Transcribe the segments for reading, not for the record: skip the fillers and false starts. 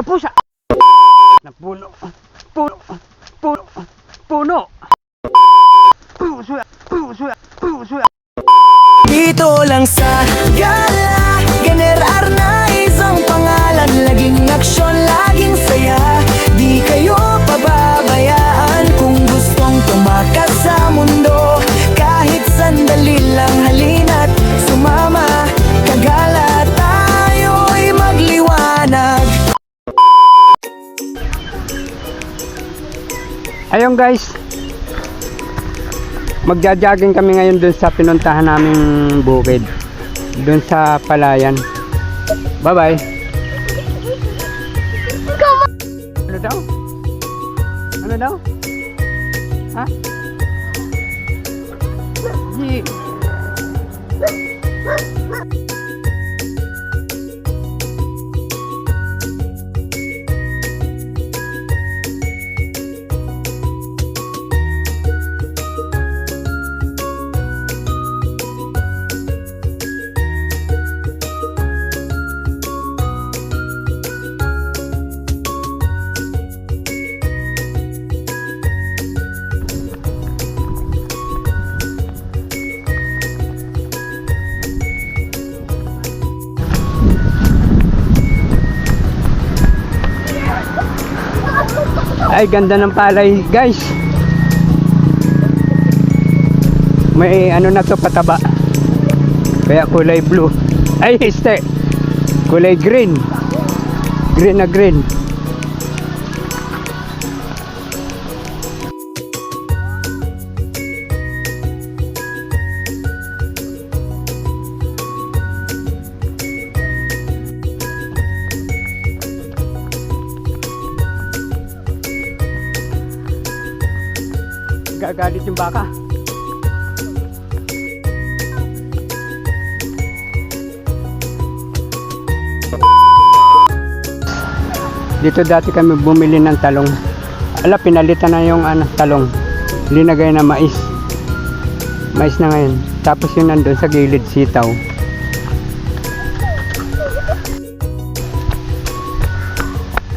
Pusa! Napuno! Puno! Puno! Puno! Puso! Puso! Puso! Dito lang sa Gala Generar na isang pangalan. Laging aksyon, laging saya. Di kayo pababayaan kung gustong tumakas sa mundo. Kahit sandali lang, halina't sumama. Kagala, tayo'y magliwanag. Ayun guys, magja-jogging kami ngayon dun sa pinuntahan naming bukid, dun sa Palayan. Bye bye. Ano daw? Ano daw? Ha? G. Ay, ganda ng palay guys. May ano na to, pataba. Kaya kulay blue. Ay, este. Kulay green. Green na green. Gagalit yung baka. Dito dati kami bumili ng talong. Ala, pinalitan na yung talong. Linagay na mais. Mais na ngayon. Tapos yun nandun sa gilid, sitaw.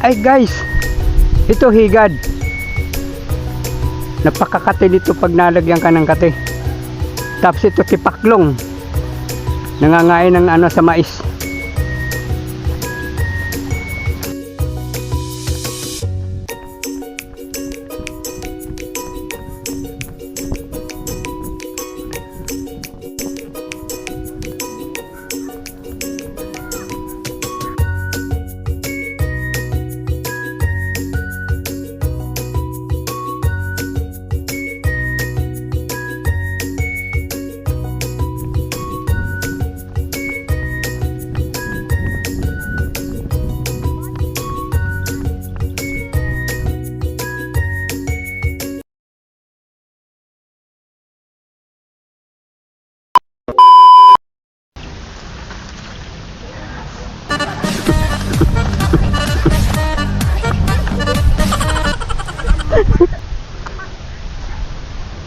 Ay guys, ito higad. Napakakate dito pag nalagyan ka ng kate. Tapos ito tipaklong. Nangangain ng sa mais.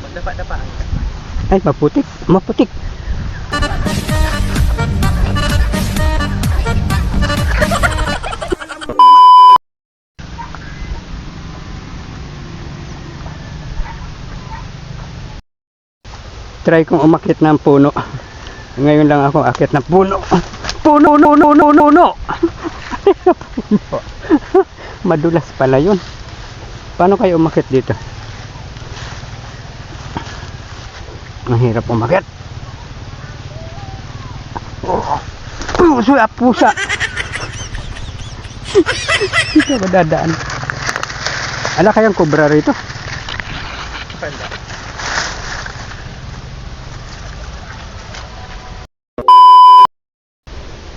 Magdapa-dapa. Ay, maputik. Maputik. Try kong umakyat ng puno. Ngayon lang ako akyat ng puno. Puno, no, no, no, no, no. Madulas pala yun. Paano kayo umakyat dito? Mahirap umakyat. Puso, pusa. Dito ba dadaan? Ala kayang kubra rito?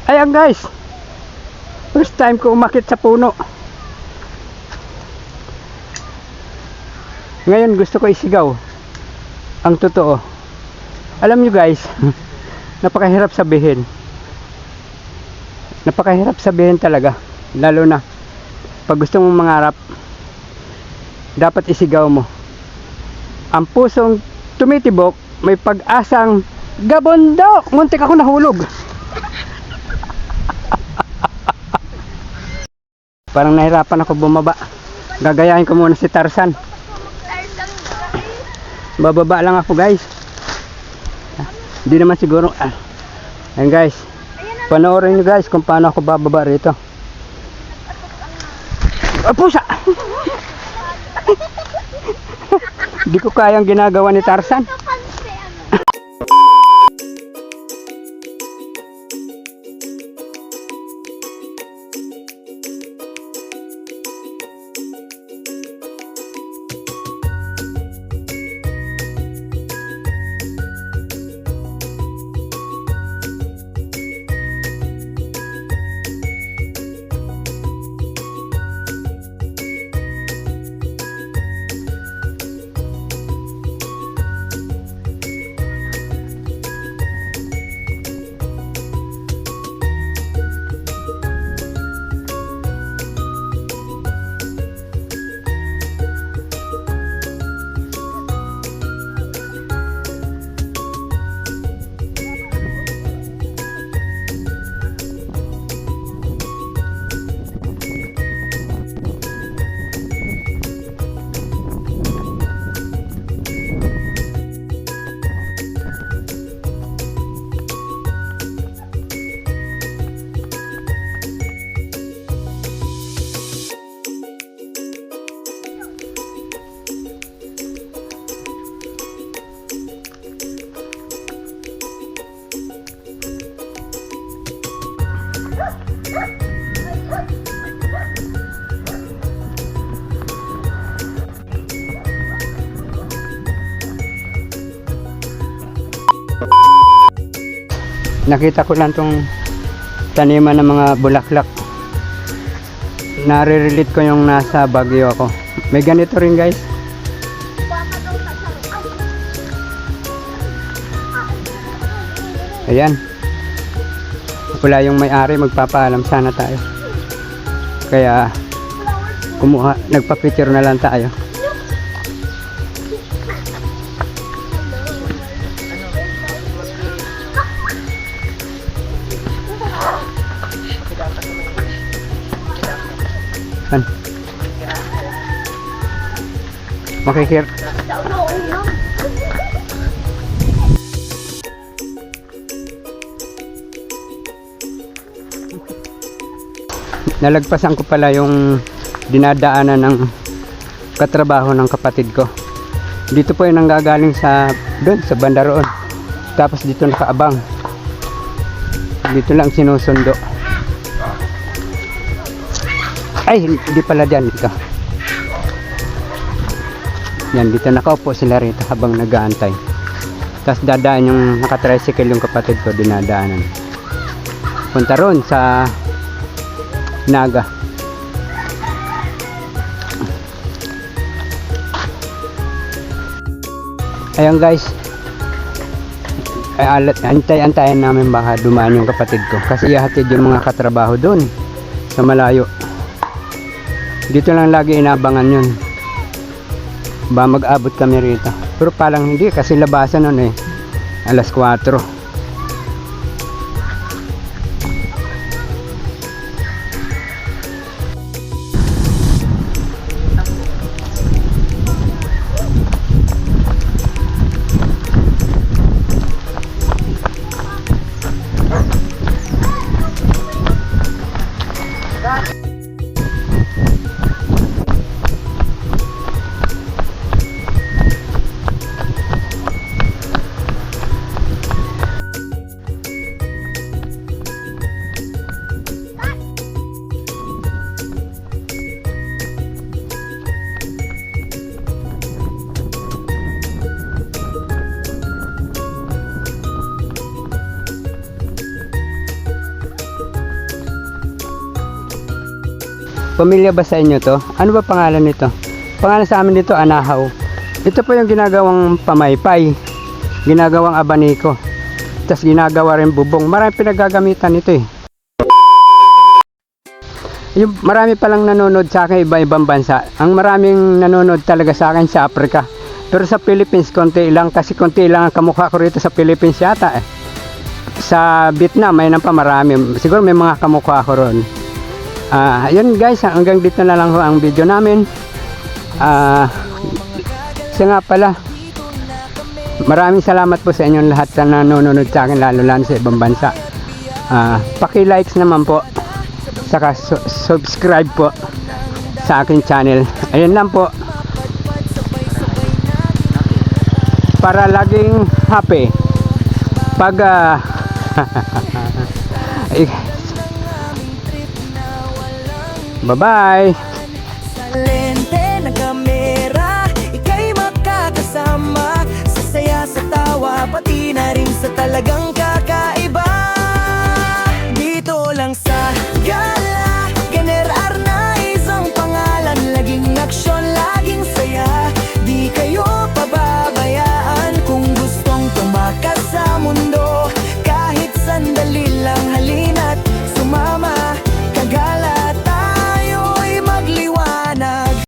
Ayan guys, first time ko umakyat sa puno. Ngayon gusto ko isigaw ang totoo. Alam nyo guys, napakahirap sabihin. Napakahirap sabihin talaga. Lalo na pag gusto mong mangarap, dapat isigaw mo. Ang pusong tumitibok, may pag-asang gabondok. Muntik ako nahulog. Parang nahirapan ako bumaba. Gagayahin ko muna si Tarzan. Bababa lang ako guys. Hindi naman siguro. Ayan guys. Panoorin nyo guys kung paano ako bababa rito. Pusa! Hindi ko kayang ginagawa ni Tarzan. Nakita ko lang tong taniman ng mga bulaklak. Nare-relate ko yung nasa Baguio ako. May ganito rin guys. Ayan. Wala yung may-ari, magpapaalam sana tayo. Kaya kumuha, nagpa-picture na lang tayo. Makikir. Nalagpasan ko pala yung dinadaanan ng katrabaho ng kapatid ko. Dito po yung nanggagaling sa doon sa banda roon. Tapos dito nakaabang. Dito lang sinusundo. Ay, hindi pala dyan dito. Yan, dito nakaupo sila rito habang nag-aantay. Tapos dadaan yung nakatricycle yung kapatid ko, dinadaanan. Punta ron sa Naga. Ayan guys. Antay-antayan namin baka dumaan yung kapatid ko. Kasi ihatid yung mga katrabaho doon sa malayo. Dito lang lagi inabangan yun. Ba mag-abot kami rito. Pero palang hindi kasi labasan nun eh. Alas 4. Pamilya ba sa inyo to? Ano ba pangalan nito? Pangalan sa amin dito, anahaw. Ito po yung ginagawang pamaypay. Ginagawang abaniko. Tapos ginagawa rin bubong. Marami pinagagamitan nito eh. Yung marami palang nanonood sa akin iba-ibang bansa. Ang maraming nanonood talaga sa akin sa Africa. Pero sa Philippines, konti lang. Kasi konti lang ang kamukha ko rito sa Philippines yata eh. Sa Vietnam, may nang pa marami. Siguro may mga kamukha ko ron. Ayun guys, hanggang dito na lang ho ang video namin. Siya nga pala, maraming salamat po sa inyong lahat na nanonood sa akin, lalo sa ibang bansa. Paki-likes naman po, saka subscribe po sa aking channel. Ayun lang po, para laging happy pag bye bye. Sa lente ng kamera, ika'y makakasama sa saya, sa tawa, pati na rin sa talagang